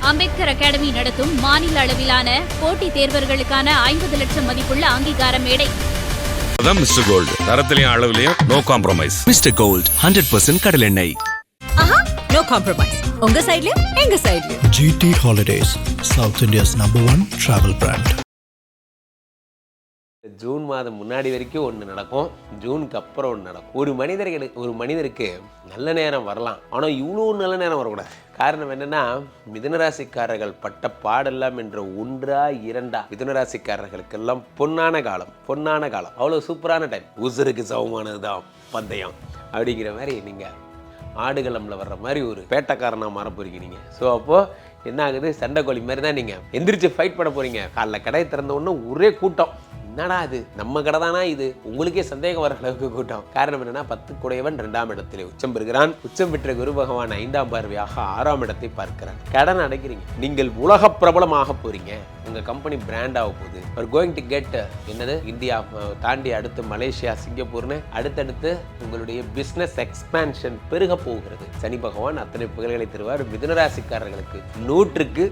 Ambedkar academy நடத்தும் மாநில அளவிலான போட்டித் தேர்வர்களுக்கான 50 லட்சம் மதிப்புள்ள அங்கீகார மேடை. மிஸ்டர் கோல்ட், தரத்திலையும் அளவிலையும் நோ காம்ப்ரமைஸ். மிஸ்டர் கோல்ட் 100% கடல் எண்ணெய். No compromise. உங்க சைடுலயும் எங்க சைடுலயும். GT Holidays, South India's #1 travel brand. June மாதம் முன்னாடி வரைக்கும் ஒன்று நடக்கும், ஜூனுக்கு அப்புறம் ஒன்று நடக்கும். ஒரு மனிதருக்கு நல்ல நேரம் வரலாம், ஆனால் இவ்வளோ நல்ல நேரம் வரக்கூடாது. காரணம் என்னன்னா, மிதுனராசிக்காரர்கள் பட்ட பாடெல்லாம் என்ற 1 2 மிதுனராசிக்காரர்களுக்கெல்லாம் பொன்னான காலம். அவ்வளோ சூப்பரான டைம். உசுருக்கு சமமானது தான் பந்தயம் அப்படிங்கிற மாதிரி நீங்கள் ஆடுகளம்ல வர்ற மாதிரி ஒரு பேட்டக்காரனாக மாற போறீங்க நீங்கள். ஸோ அப்போது என்ன ஆகுது, சண்டை கோழி மாதிரி தான் நீங்கள் எந்திரிச்சு ஃபைட் பண்ண போகிறீங்க. காலைல கடையை திறந்த உடனே ஒரே கூட்டம். என்னடா இது, நம்ம கடை தானா இது? உங்களுக்கே சந்தேகம் வர அளவுக்கு கூட்டம். காரணம் என்னன்னா, 10 குடையவன் 2ஆம் இடத்திலே உச்சம் பெறுகிறான். உச்சம் பெற்ற குரு பகவான் 5ஆம் பார்வையாக 6ஆம் இடத்தை பார்க்கிறான். கடன் அடைக்கிறீங்க. நீங்கள் உலக பிரபலமாக போறீங்க. உங்க கம்பெனி பிராண்ட் ஆக போகுது. கோயிங் டு கெட் என்னது, இந்தியா தாண்டி அடுத்து மலேசியா, சிங்கப்பூர்னு அடுத்தடுத்து உங்களுடைய பிசினஸ் எக்ஸ்பான்ஷன் பெருக போகிறது. சனி பகவான் அத்தனை புகழ்களை தருவார் மிதுனராசிக்காரர்களுக்கு. 100க்கு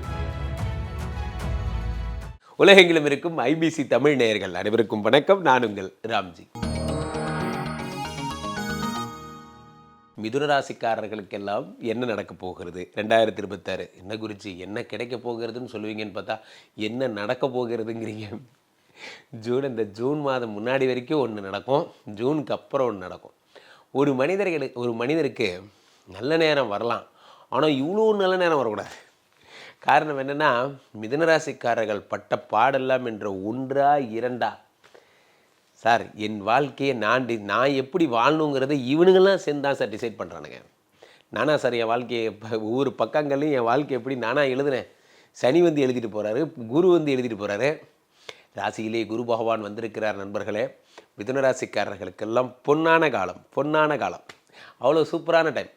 உலகெங்கிலும் இருக்கும் IBC தமிழ் நேயர்கள் அனைவருக்கும் வணக்கம். நான் உங்கள் ராம்ஜி. மிதுனராசிக்காரர்களுக்கெல்லாம் என்ன நடக்க போகிறது 2026? என்ன குருஜி, என்ன கிடைக்க போகிறதுன்னு சொல்லுவீங்கன்னு பார்த்தா என்ன நடக்க போகிறதுங்கிறீங்க. இந்த ஜூன் மாதம் முன்னாடி வரைக்கும் ஒன்று நடக்கும், ஜூனுக்கு அப்புறம் ஒன்று நடக்கும். ஒரு மனிதருக்கு நல்ல நேரம் வரலாம், ஆனால் இவ்வளோ நல்ல நேரம் வரக்கூடாது. காரணம் என்னென்னா, மிதுனராசிக்காரர்கள் பட்ட பாடெல்லாம் என்ற 1 2 சார், என் வாழ்க்கையை நான் எப்படி வாழணுங்கிறத இவனுங்கெல்லாம் சேர்ந்து தான் சார் டிசைட் பண்ணுறானுங்க. நானா சார் என் வாழ்க்கையை ஒவ்வொரு பக்கங்கள்லையும் என் வாழ்க்கை எப்படி நானாக எழுதுனேன். சனி வந்து எழுதிட்டு போகிறாரு, குரு வந்து எழுதிட்டு போகிறாரு. ராசியிலே குரு பகவான் வந்திருக்கிறார். நண்பர்களே, மிதுனராசிக்காரர்களுக்கெல்லாம் பொன்னான காலம். அவ்வளோ சூப்பரான டைம்.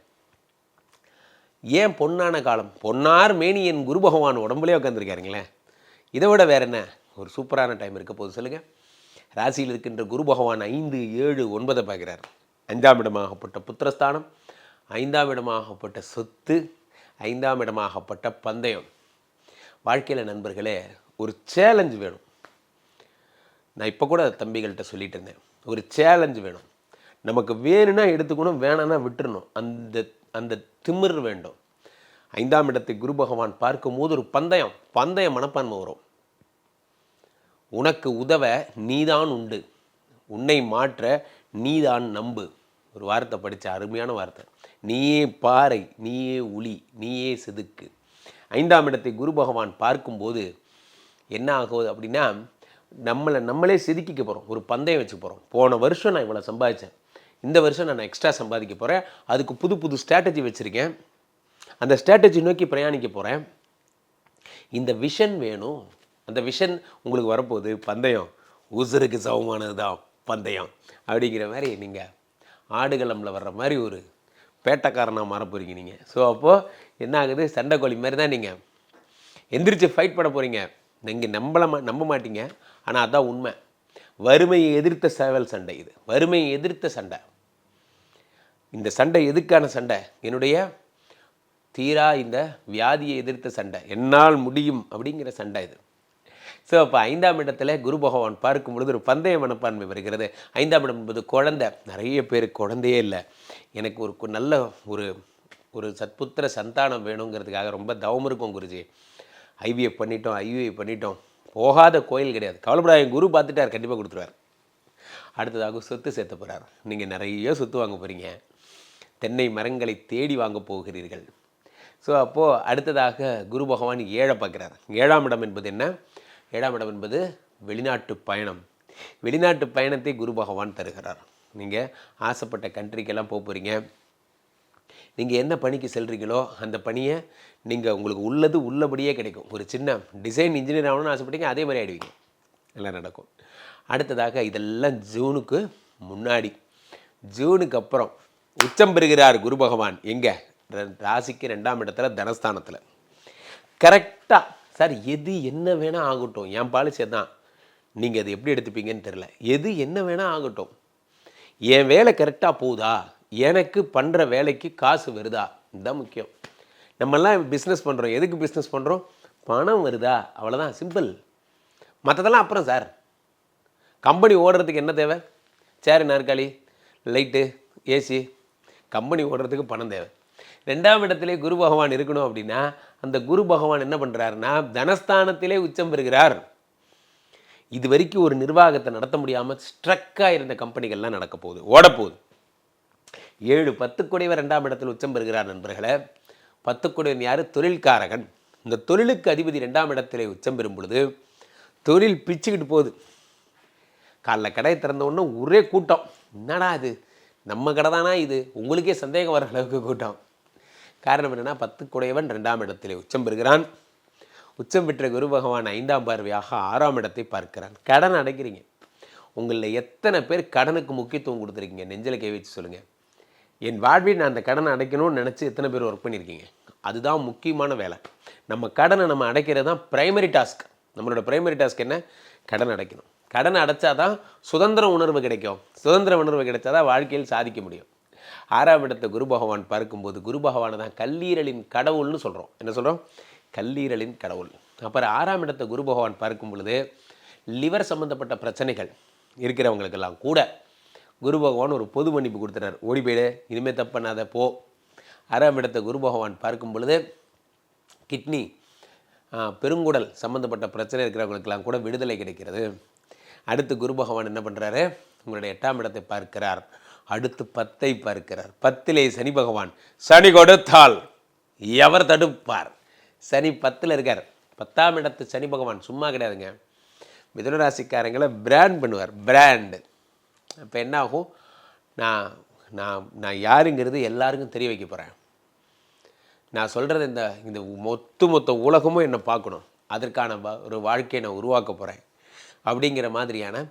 ஏன் பொன்னான காலம்? பொன்னார் மேனி என் குரு பகவான் உடம்புலேயே உட்காந்துருக்காருங்களே. இதை விட வேறு என்ன ஒரு சூப்பரான டைம் இருக்க போகுது சொல்லுங்கள். ராசியில் இருக்கின்ற குரு பகவான் 5, 7, 9 பார்க்குறார். 5ஆம் இடமாகப்பட்ட புத்திரஸ்தானம், 5ஆம் இடமாகப்பட்ட சொத்து, 5ஆம் இடமாகப்பட்ட பந்தயம். வாழ்க்கையில் நண்பர்களே, ஒரு சேலஞ்சு வேணும். நான் இப்போ கூட தம்பிகள்கிட்ட சொல்லிட்டு இருந்தேன், ஒரு சேலஞ்சு வேணும். நமக்கு வேணும்னா எடுத்துக்கணும், வேணான்னா விட்டுறணும். அந்த திமிர் வேண்டும். 5ஆம் இடத்தை குரு பகவான் பார்க்கும்போது ஒரு பந்தய மனப்பான்மை வரும். உனக்கு உதவ நீதான் உண்டு, உன்னை மாற்ற நீதான் நம்பு. ஒரு வார்த்தை படித்த அருமையான வார்த்தை. நீயே பாறை, நீயே உளி, நீயே செதுக்கு. 5ஆம் இடத்தை குரு பகவான் பார்க்கும்போது என்ன ஆகுது அப்படின்னா, நம்மளே செதுக்கிக்க போகிறோம். ஒரு பந்தயம் வச்சுக்க போகிறோம். போன வருஷம் நான் இவ்வளோ சம்பாதிச்சேன், இந்த வருஷம் நான் எக்ஸ்ட்ரா சம்பாதிக்க போகிறேன். அதுக்கு புது ஸ்ட்ராட்டஜி வச்சுருக்கேன். அந்த ஸ்ட்ராட்டஜி நோக்கி பிரயாணிக்க போகிறேன். இந்த விஷன் வேணும். அந்த விஷன் உங்களுக்கு வரப்போகுது. பந்தயம் உசுருக்கு சமமானது தான் பந்தயம் அப்படிங்கிற மாதிரி நீங்கள் ஆடுகளம்ல வர்ற மாதிரி ஒரு பேட்டக்காரனாக மாற போகிறீங்க நீங்கள். ஸோ அப்போது என்ன ஆகுது, சண்டை கோழி மாதிரி தான் நீங்கள் எந்திரிச்சு ஃபைட் பண்ண போகிறீங்க. நீங்கள் நம்ப மாட்டீங்க, ஆனால் அதுதான் உண்மை. வறுமையை எதிர்த்த சேவல் சண்டை இது. வறுமையை எதிர்த்த சண்டை. இந்த சண்டை எதுக்கான சண்டை? என்னுடைய தீரா இந்த வியாதியை எதிர்த்த சண்டை. என்னால் முடியும் அப்படிங்கிற சண்டை இது. ஸோ அப்போ 5ஆம் இடத்துல குரு பகவான் பார்க்கும் பொழுது ஒரு பந்தய மனப்பான்மை வருகிறது. 5ஆம் இடம் என்பது குழந்தை. நிறைய பேருக்கு குழந்தையே இல்லை. எனக்கு ஒரு நல்ல ஒரு சத்புத்திர சந்தானம் வேணுங்கிறதுக்காக ரொம்ப தவம் இருக்கும் குருஜி. IVF பண்ணிட்டோம், போகாத கோயில் கிடையாது. கவலைப்படாத, குரு பார்த்துட்டார், கண்டிப்பாக கொடுத்துருவார். அடுத்ததாக சொத்து சேர்த்த போகிறார். நீங்கள் நிறைய சொத்து வாங்க போகிறீங்க. தென்னை மரங்களை தேடி வாங்க போகிறீர்கள். ஸோ அப்போது அடுத்ததாக குரு பகவான் 7 பார்க்குறார். 7ஆம் இடம் என்பது என்ன? 7ஆம் இடம் என்பது வெளிநாட்டு பயணம். வெளிநாட்டு பயணத்தை குரு பகவான் தருகிறார். நீங்கள் ஆசைப்பட்ட கண்ட்ரிக்கெல்லாம் போகிறீங்க. நீங்கள் என்ன பணிக்கு செல்கிறீங்களோ அந்த பணியை உங்களுக்கு உள்ளபடியே கிடைக்கும். ஒரு சின்ன டிசைன் இன்ஜினியர் ஆகணும்னு ஆசைப்பட்டீங்க, அதே மாதிரி ஆகிடுவீங்க. எல்லாம் நடக்கும். அடுத்ததாக இதெல்லாம் ஜூனுக்கு முன்னாடி. ஜூனுக்கு அப்புறம் உச்சம் பெறுகிறார் குரு பகவான். எங்கே? ராசிக்கு 2ஆம் இடத்துல, தனஸ்தானத்தில். கரெக்டாக சார் எது என்ன வேணால் ஆகட்டும், என் பாலிசி தான். நீங்கள் அது எப்படி எடுத்துப்பீங்கன்னு தெரில. எது என்ன வேணால் ஆகட்டும், என் வேலை கரெக்டாக போகுதா, எனக்கு பண்ணுற வேலைக்கு காசு வருதா, இதுதான் முக்கியம். நம்மெல்லாம் பிஸ்னஸ் பண்ணுறோம். எதுக்கு பிஸ்னஸ் பண்ணுறோம்? பணம் வருதா, அவ்வளோதான், சிம்பிள். மற்றதெல்லாம் அப்புறம் சார். கம்பெனி ஓடுறதுக்கு என்ன தேவை? சேரு, நாற்காலி, லைட்டு, ஏசி. கம்பெனி ஓடுறதுக்கு பணம் தேவை. 2ஆம் இடத்திலே குரு பகவான் இருக்கணும் அப்படின்னா அந்த குரு பகவான் என்ன பண்ணுறாருன்னா தனஸ்தானத்திலே உச்சம் பெறுகிறார். இது வரைக்கும் ஒரு நிர்வாகத்தை நடத்த முடியாமல் ஸ்ட்ரக்காக இருந்த கம்பெனிகள்லாம் நடக்க போகுது, ஓடப்போகுது. 7 10 குடைவர் 2ஆம் இடத்தில் உச்சம் பெறுகிறார் நண்பர்களே. 10 குடைவன் யார்? தொழில்காரகன். இந்த தொழிலுக்கு அதிபதி 2ஆம் இடத்திலே உச்சம் பெறும் பொழுது தொழில் பிச்சுக்கிட்டு போகுது. காலைல கடையை திறந்த உடனே ஒரே கூட்டம். என்னடா இது, நம்ம கடை தானா இது? உங்களுக்கே சந்தேகம் வர அளவுக்கு கூட்டம். காரணம் என்னென்னா 10 குடையவன் 2ஆம் இடத்திலே உச்சம் பெறுகிறான். உச்சம் பெற்ற குரு பகவான் 5ஆம் பார்வையாக 6ஆம் இடத்தை பார்க்கிறான். கடன் அடைக்கிறீங்க. உங்களில் எத்தனை பேர் கடனுக்கு முக்கியத்துவம் கொடுத்துருக்கீங்க? நெஞ்சில் கை வச்சு சொல்லுங்கள். என் வாழ்வில் நான் அந்த கடனை அடைக்கணும்னு நினச்சி எத்தனை பேர் ஒர்க் பண்ணியிருக்கீங்க? அதுதான் முக்கியமான வேலை. நம்ம கடனை நம்ம அடைக்கிறது தான் ப்ரைமரி டாஸ்க். நம்மளோட ப்ரைமரி டாஸ்க் என்ன? கடன் அடைக்கணும். கடனை அடைச்சாதான் சுதந்திர உணர்வு கிடைக்கும். சுதந்திர உணர்வு கிடைச்சாதான் வாழ்க்கையில் சாதிக்க முடியும். 6ஆம் இடத்தை குரு பகவான் பார்க்கும்போது குரு பகவானை தான் கல்லீரலின் கடவுள்னு சொல்கிறோம். என்ன சொல்கிறோம்? கல்லீரலின் கடவுள். அப்புறம் 6ஆம் இடத்தை குரு பகவான் பார்க்கும் பொழுது லிவர் சம்மந்தப்பட்ட பிரச்சனைகள் இருக்கிறவங்களுக்கெல்லாம் கூட குரு பகவான் ஒரு பொது மன்னிப்பு கொடுத்துறாரு. ஓடி போயிடு, இனிமேல் தப்பு பண்ணாத, போ. 6ஆம் இடத்தை குரு பகவான் பார்க்கும் பொழுது கிட்னி, பெருங்குடல் சம்மந்தப்பட்ட பிரச்சனை இருக்கிறவங்களுக்கெல்லாம் கூட விடுதலை கிடைக்கிறது. அடுத்து குரு பகவான் என்ன பண்ணுறாரு? உங்களுடைய 8ஆம் இடத்தை பார்க்கிறார். அடுத்து 10ஐ பார்க்கிறார். 10லே சனி பகவான். சனி கொடுத்தால் எவர் தடுப்பார்? சனி 10ல் இருக்கார். 10ஆம் இடத்து சனி பகவான் சும்மா கிடையாதுங்க. மிதுன ராசிக்காரங்களை பிராண்ட் பண்ணுவார். பிராண்டு. இப்போ என்ன ஆகும்? நான் நான் நான் யாருங்கிறது எல்லாருக்கும் தெரிய வைக்க போகிறேன். நான் சொல்கிறது இந்த மொத்த உலகமும் என்னை பார்க்கணும். அதற்கான ஒரு வாழ்க்கையை நான் உருவாக்க போகிறேன் அப்படிங்கிற மாதிரியான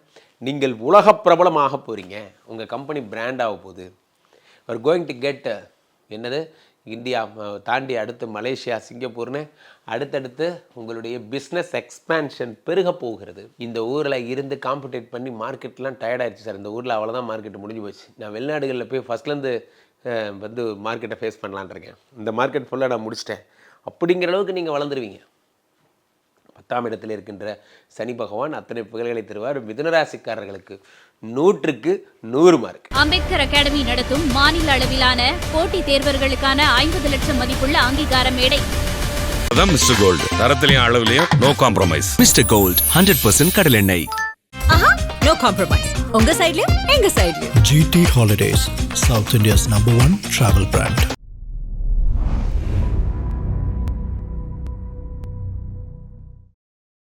நீங்கள் உலக பிரபலமாக போகிறீங்க. உங்கள் கம்பெனி பிராண்ட் ஆக போகுது. ஒரு கோயிங் டு கெட் என்னது, இந்தியா தாண்டி அடுத்து மலேசியா, சிங்கப்பூர்னு அடுத்தடுத்து உங்களுடைய பிஸ்னஸ் எக்ஸ்பேன்ஷன் பெருக போகிறது. இந்த ஊரில் இருந்து காம்படேட் பண்ணி மார்க்கெட்லாம் டயர்டாகிடுச்சு சார். இந்த ஊரில் அவ்வளோதான், மார்க்கெட்டு முடிஞ்சு போச்சு. நான் வெளிநாடுகளில் போய் ஃபஸ்ட்லேருந்து வந்து மார்க்கெட்டை ஃபேஸ் பண்ணலான் இருக்கேன். இந்த மார்க்கெட் ஃபுல்லாக நான் முடிச்சிட்டேன் அப்படிங்கிற அளவுக்கு நீங்கள் வளர்ந்துருவீங்க. 10ஆம் இடத்தில் இருக்கின்ற சனி பகவான் அத்தனை புகழ்களை தருவார். மிதுனராசிக்காரர்களுக்கு 100க்கு 100 மார்க். அம்பேத்கர் அகாடமி நடத்தும் மாநில அளவிலான போட்டித் தேர்வர்களுக்கான 50 லட்சம் மதிப்புள்ள அங்கீகார மேடை. அதான் மிஸ்டர் கோல்டு. தரத்திலையும் அளவுலையும் நோ காம்ப்ரமைஸ். மிஸ்டர் கோல்ட் 100% கடல் எண்ணெய். No compromise. உங்க சைடுலயும் எங்க சைடுலயும். GT Holidays, South India's #1 travel brand.